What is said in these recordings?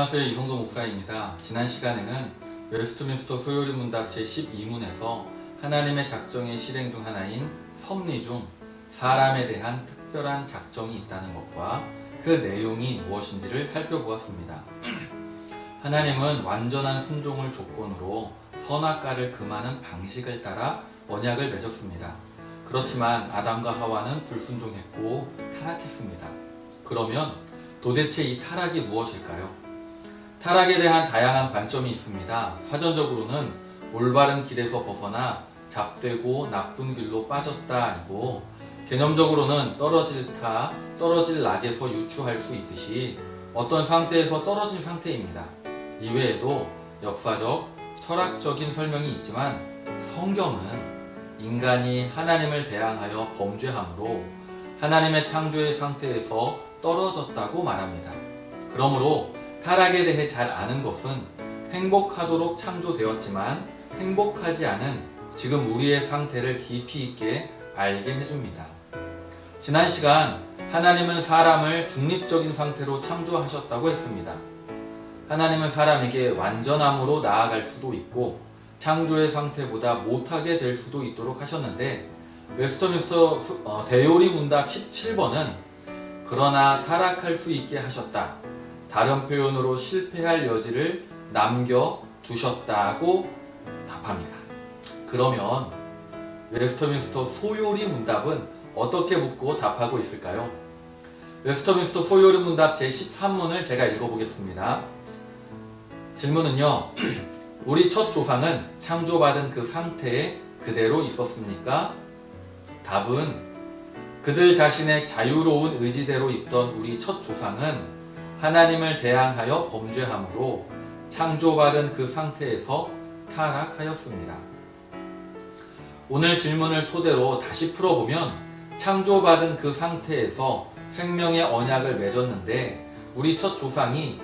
안녕하세요. 이성도 목사입니다. 지난 시간에는 웨스트민스터 소요리 문답 제12문에서 하나님의 작정의 실행 중 하나인 섭리 중 사람에 대한 특별한 작정이 있다는 것과 그 내용이 무엇인지를 살펴보았습니다. 하나님은 완전한 순종을 조건으로 선악과를 금하는 방식을 따라 언약을 맺었습니다. 그렇지만 아담과 하와는 불순종했고 타락했습니다. 그러면 도대체 이 타락이 무엇일까요? 타락에 대한 다양한 관점이 있습니다. 사전적으로는 올바른 길에서 벗어나 잡되고 나쁜 길로 빠졌다 아니고, 개념적으로는 떨어질 낙에서 유추할 수 있듯이 어떤 상태에서 떨어진 상태입니다. 이외에도 역사적, 철학적인 설명이 있지만 성경은 인간이 하나님을 대항하여 범죄함으로 하나님의 창조의 상태에서 떨어졌다고 말합니다. 그러므로 타락에 대해 잘 아는 것은 행복하도록 창조되었지만 행복하지 않은 지금 우리의 상태를 깊이 있게 알게 해줍니다. 지난 시간 하나님은 사람을 중립적인 상태로 창조하셨다고 했습니다. 하나님은 사람에게 완전함으로 나아갈 수도 있고 창조의 상태보다 못하게 될 수도 있도록 하셨는데, 웨스트민스터 대요리 문답 17번은 그러나 타락할 수 있게 하셨다, 다른 표현으로 실패할 여지를 남겨두셨다고 답합니다. 그러면 웨스트민스터 소요리 문답은 어떻게 묻고 답하고 있을까요? 웨스트민스터 소요리 문답 제13문을 제가 읽어보겠습니다. 질문은요, 우리 첫 조상은 창조받은 그 상태에 그대로 있었습니까? 답은 그들 자신의 자유로운 의지대로 있던 우리 첫 조상은 하나님을 대항하여 범죄함으로 창조받은 그 상태에서 타락하였습니다. 오늘 질문을 토대로 다시 풀어보면, 창조받은 그 상태에서 생명의 언약을 맺었는데 우리 첫 조상이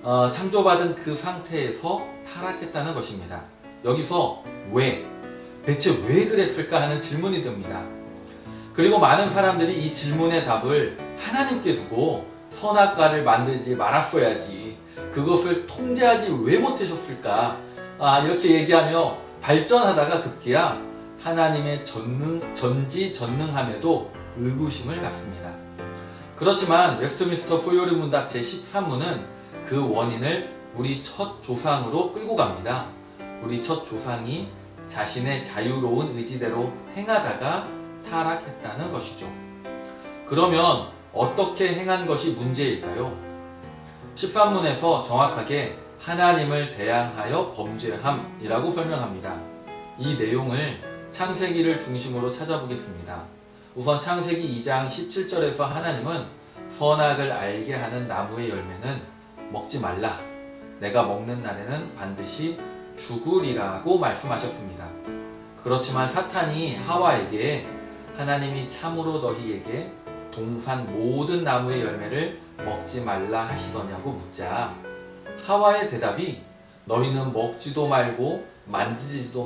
창조받은 그 상태에서 타락했다는 것입니다. 여기서 대체 왜 그랬을까 하는 질문이 듭니다. 그리고 많은 사람들이 이 질문의 답을 하나님께 두고 선악과를 만들지 말았어야지, 그것을 통제하지 왜 못하셨을까, 이렇게 얘기하며 발전하다가 급기야 하나님의 전지전능함에도 의구심을 갖습니다. 그렇지만 웨스트민스터 소요리 문답 제13문은 그 원인을 우리 첫 조상으로 끌고 갑니다. 우리 첫 조상이 자신의 자유로운 의지대로 행하다가 타락했다는 것이죠. 그러면 어떻게 행한 것이 문제일까요? 13문에서 정확하게 하나님을 대항하여 범죄함이라고 설명합니다. 이 내용을 창세기를 중심으로 찾아보겠습니다. 우선 창세기 2장 17절에서 하나님은 선악을 알게 하는 나무의 열매는 먹지 말라, 내가 먹는 날에는 반드시 죽으리라고 말씀하셨습니다. 그렇지만 사탄이 하와에게 하나님이 참으로 너희에게 동산 모든 나무의 열매를 먹지 말라 하시더냐고 묻자, 하와의 대답이 너희는 먹지도 말고 만지지도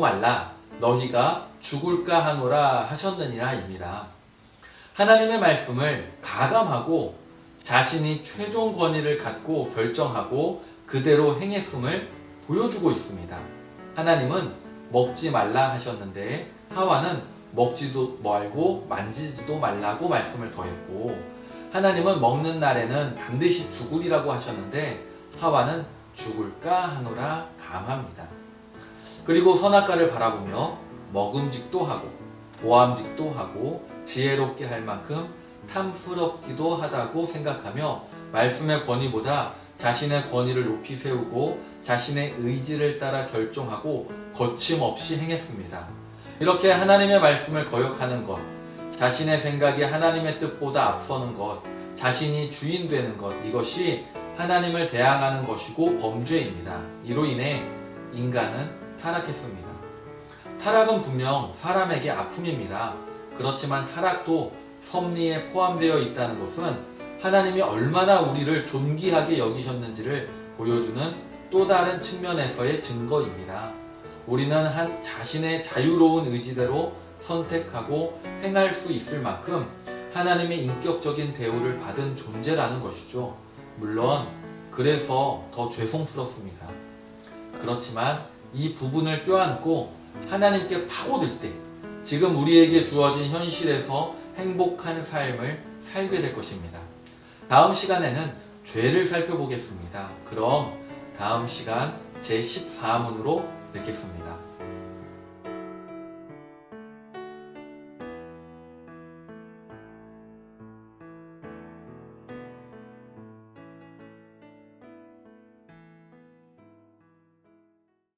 말라, 너희가 죽을까 하노라 하셨느니라 입니다. 하나님의 말씀을 가감하고 자신이 최종 권위를 갖고 결정하고 그대로 행했음을 보여주고 있습니다. 하나님은 먹지 말라 하셨는데 하와는 먹지도 말고 만지지도 말라고 말씀을 더했고, 하나님은 먹는 날에는 반드시 죽으리라고 하셨는데 하와는 죽을까 하노라 감합니다. 그리고 선악과를 바라보며 먹음직도 하고 보암직도 하고 지혜롭게 할 만큼 탐스럽기도 하다고 생각하며 말씀의 권위보다 자신의 권위를 높이 세우고 자신의 의지를 따라 결정하고 거침없이 행했습니다. 이렇게 하나님의 말씀을 거역하는 것, 자신의 생각이 하나님의 뜻보다 앞서는 것, 자신이 주인 되는 것, 이것이 하나님을 대항하는 것이고 범죄입니다. 이로 인해 인간은 타락했습니다. 타락은 분명 사람에게 아픔입니다. 그렇지만 타락도 섭리에 포함되어 있다는 것은 하나님이 얼마나 우리를 존귀하게 여기셨는지를 보여주는 또 다른 측면에서의 증거입니다. 우리는 자신의 자유로운 의지대로 선택하고 행할 수 있을 만큼 하나님의 인격적인 대우를 받은 존재라는 것이죠. 물론 그래서 더 죄송스럽습니다. 그렇지만 이 부분을 껴안고 하나님께 파고들 때 지금 우리에게 주어진 현실에서 행복한 삶을 살게 될 것입니다. 다음 시간에는 죄를 살펴보겠습니다. 그럼 다음 시간 제14문으로 뵙겠습니다.